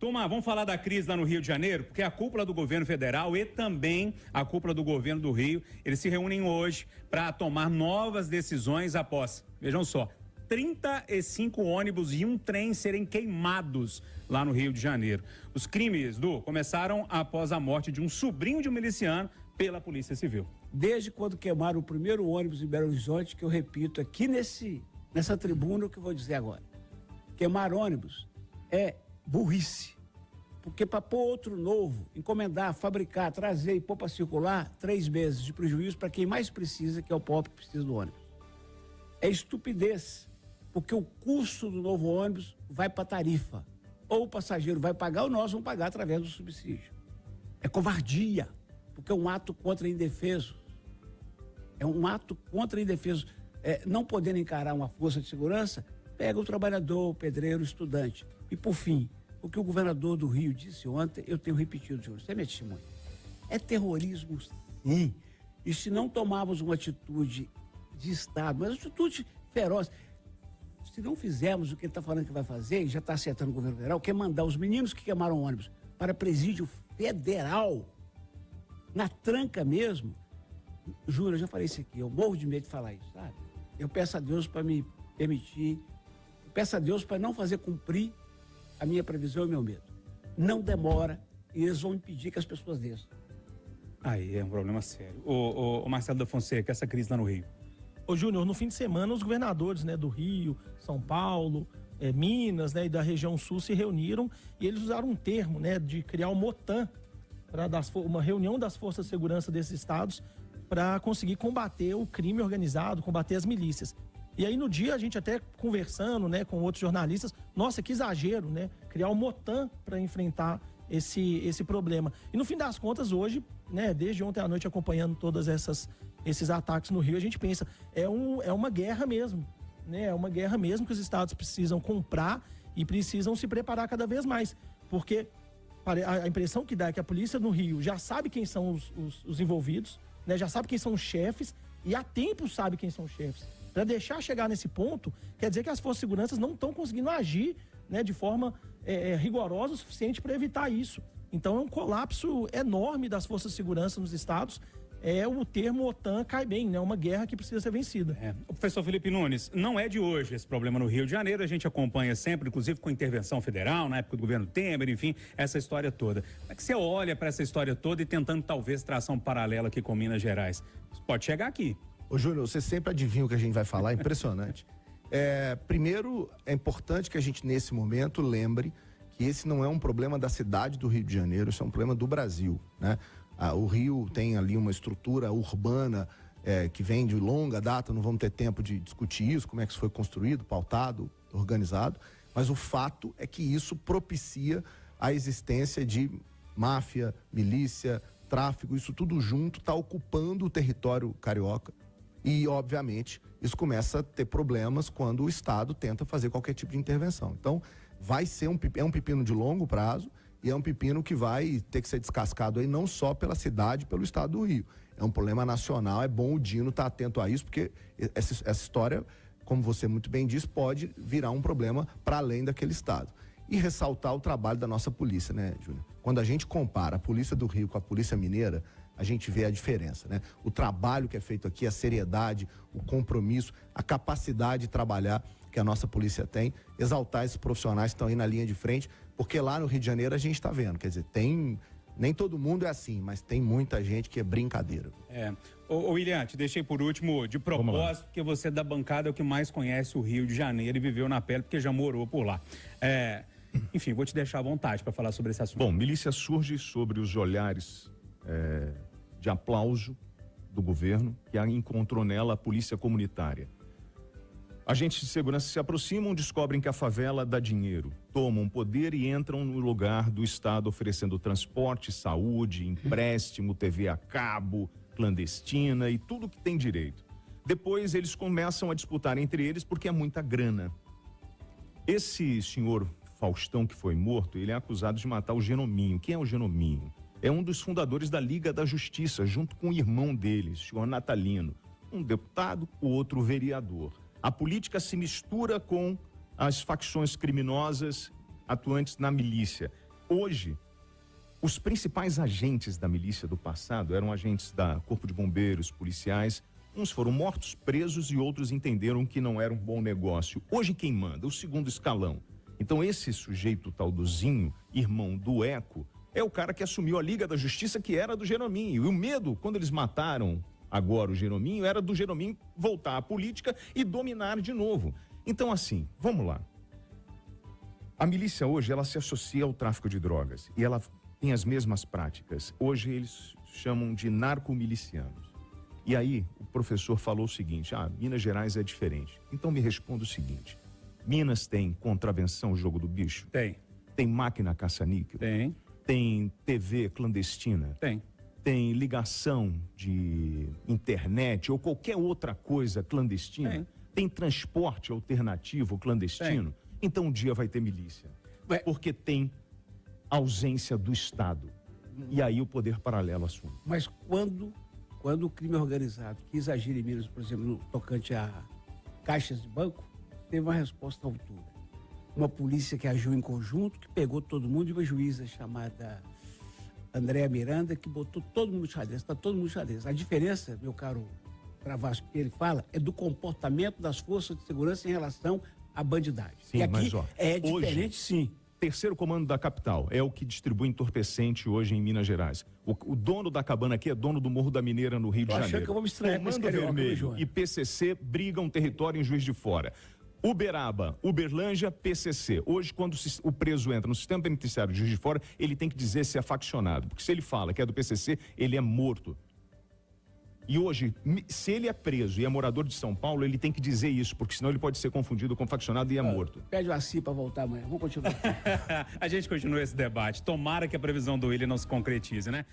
Turma, vamos falar da crise lá no Rio de Janeiro, porque a cúpula do governo federal e também a cúpula do governo do Rio, eles se reúnem hoje para tomar novas decisões após, vejam só, 35 ônibus e um trem serem queimados lá no Rio de Janeiro. Os crimes, começaram após a morte de um sobrinho de um miliciano pela Polícia Civil. Desde quando queimaram o primeiro ônibus em Belo Horizonte, que eu repito aqui nessa tribuna o que eu vou dizer agora. Queimar ônibus é burrice. Porque para pôr outro novo, encomendar, fabricar, trazer e pôr para circular, 3 meses de prejuízo para quem mais precisa, que é o pobre que precisa do ônibus. É estupidez, porque o custo do novo ônibus vai para a tarifa. Ou o passageiro vai pagar ou nós vamos pagar através do subsídio. É covardia, porque é um ato contra indefeso. É um ato contra indefeso. Não podendo encarar uma força de segurança, pega o trabalhador, o pedreiro, o estudante. E por fim, o que o governador do Rio disse ontem, eu tenho repetido, Júlio, você é minha testemunha. É terrorismo, sim. E se não tomarmos uma atitude de Estado, mas uma atitude feroz, se não fizermos o que ele está falando que vai fazer, e já está acertando o governo federal, que é mandar os meninos que queimaram ônibus para presídio federal, na tranca mesmo, Júlio, eu já falei isso aqui, eu morro de medo de falar isso, sabe? Eu peço a Deus para me permitir, peço a Deus para não fazer cumprir a minha previsão e o meu medo. Não demora e eles vão impedir que as pessoas desçam. Aí é um problema sério. O Marcelo da Fonseca, essa crise lá no Rio. Ô Júnior, no fim de semana os governadores, do Rio, São Paulo, Minas, e da região sul se reuniram e eles usaram um termo, de criar o MOTAN, uma reunião das forças de segurança desses estados para conseguir combater o crime organizado, combater as milícias. E aí no dia a gente até conversando, com outros jornalistas, nossa, que exagero, criar o MOTAN para enfrentar esse problema. E no fim das contas hoje, desde ontem à noite acompanhando todos esses ataques no Rio, a gente pensa, é uma guerra mesmo, É uma guerra mesmo que os estados precisam comprar e precisam se preparar cada vez mais, porque a impressão que dá é que a polícia no Rio já sabe quem são os envolvidos, já sabe quem são os chefes e há tempo sabe quem são os chefes. Para deixar chegar nesse ponto, quer dizer que as forças de segurança não estão conseguindo agir de forma rigorosa o suficiente para evitar isso. Então é um colapso enorme das forças de segurança nos estados. O termo OTAN cai bem, uma guerra que precisa ser vencida. O professor Felipe Nunes, não é de hoje esse problema no Rio de Janeiro, a gente acompanha sempre, inclusive com intervenção federal, na época do governo Temer, enfim, essa história toda. Como é que você olha para essa história toda e tentando talvez traçar um paralelo aqui com Minas Gerais? Isso pode chegar aqui. Ô Júnior, você sempre adivinha o que a gente vai falar, é impressionante. Primeiro, é importante que a gente nesse momento lembre que esse não é um problema da cidade do Rio de Janeiro, isso é um problema do Brasil, O Rio tem ali uma estrutura urbana que vem de longa data, não vamos ter tempo de discutir isso, como é que isso foi construído, pautado, organizado, mas o fato é que isso propicia a existência de máfia, milícia, tráfico, isso tudo junto está ocupando o território carioca e, obviamente, isso começa a ter problemas quando o Estado tenta fazer qualquer tipo de intervenção. Então, vai ser um pepino de longo prazo e é um pepino que vai ter que ser descascado aí não só pela cidade, pelo estado do Rio. É um problema nacional, é bom o Dino estar atento a isso, porque essa história, como você muito bem disse, pode virar um problema para além daquele estado. E ressaltar o trabalho da nossa polícia, Júnior? Quando a gente compara a polícia do Rio com a polícia mineira, a gente vê a diferença, O trabalho que é feito aqui, a seriedade, o compromisso, a capacidade de trabalhar que a nossa polícia tem, exaltar esses profissionais que estão aí na linha de frente, porque lá no Rio de Janeiro a gente está vendo, quer dizer, nem todo mundo é assim, mas tem muita gente que é brincadeira. Ô William, te deixei por último de propósito, porque você da bancada é o que mais conhece o Rio de Janeiro e viveu na pele, porque já morou por lá. Enfim, vou te deixar à vontade para falar sobre esse assunto. Bom, milícia surge sobre os olhares de aplauso do governo, que encontrou nela a polícia comunitária. Agentes de segurança se aproximam, descobrem que a favela dá dinheiro, tomam poder e entram no lugar do Estado oferecendo transporte, saúde, empréstimo, TV a cabo, clandestina e tudo que tem direito. Depois eles começam a disputar entre eles porque é muita grana. Esse senhor Faustão que foi morto, ele é acusado de matar o Genominho. Quem é o Genominho? É um dos fundadores da Liga da Justiça, junto com o irmão dele, o senhor Natalino. Um deputado, o outro vereador. A política se mistura com as facções criminosas atuantes na milícia. Hoje, os principais agentes da milícia do passado eram agentes da Corpo de Bombeiros, policiais. Uns foram mortos, presos e outros entenderam que não era um bom negócio. Hoje quem manda? O segundo escalão. Então esse sujeito tal do Zinho, irmão do Eco, é o cara que assumiu a Liga da Justiça, que era do Jerominho. E o medo, quando eles mataram agora o Jerominho, era do Jerominho voltar à política e dominar de novo. Então assim, vamos lá. A milícia hoje, ela se associa ao tráfico de drogas e ela tem as mesmas práticas. Hoje eles chamam de narcomilicianos. E aí o professor falou o seguinte: Minas Gerais é diferente. Então me responda o seguinte: Minas tem contravenção ao jogo do bicho? Tem. Tem máquina caça-níquel? Tem. Tem TV clandestina? Tem. Tem ligação de internet ou qualquer outra coisa clandestina? Tem. Tem transporte alternativo clandestino? Tem. Então um dia vai ter milícia. Porque tem ausência do Estado. E aí o poder paralelo assume. Mas quando o crime organizado quis agir em Minas, por exemplo, no tocante a caixas de banco, teve uma resposta à altura. Uma polícia que agiu em conjunto, que pegou todo mundo, e uma juíza chamada Andréa Miranda, que botou todo mundo xadrez, está todo mundo xadrez. A diferença, meu caro Travasco, que ele fala, é do comportamento das forças de segurança em relação à bandidagem. Sim, e aqui mas, é diferente, hoje, sim. Terceiro comando da capital é o que distribui entorpecente hoje em Minas Gerais. O dono da cabana aqui é dono do Morro da Mineira, no Rio de Achando Janeiro. que eu vou me estranhar com esse Comando carioca, Vermelho João. e PCC brigam território em Juiz de Fora. Uberaba, Uberlândia, PCC. Hoje, quando o preso entra no sistema penitenciário de Juiz de Fora, ele tem que dizer se é faccionado. Porque se ele fala que é do PCC, ele é morto. E hoje, se ele é preso e é morador de São Paulo, ele tem que dizer isso, porque senão ele pode ser confundido com faccionado e é morto. Pede o Assi para voltar amanhã. Vamos continuar. A gente continua esse debate. Tomara que a previsão do Willian não se concretize, né?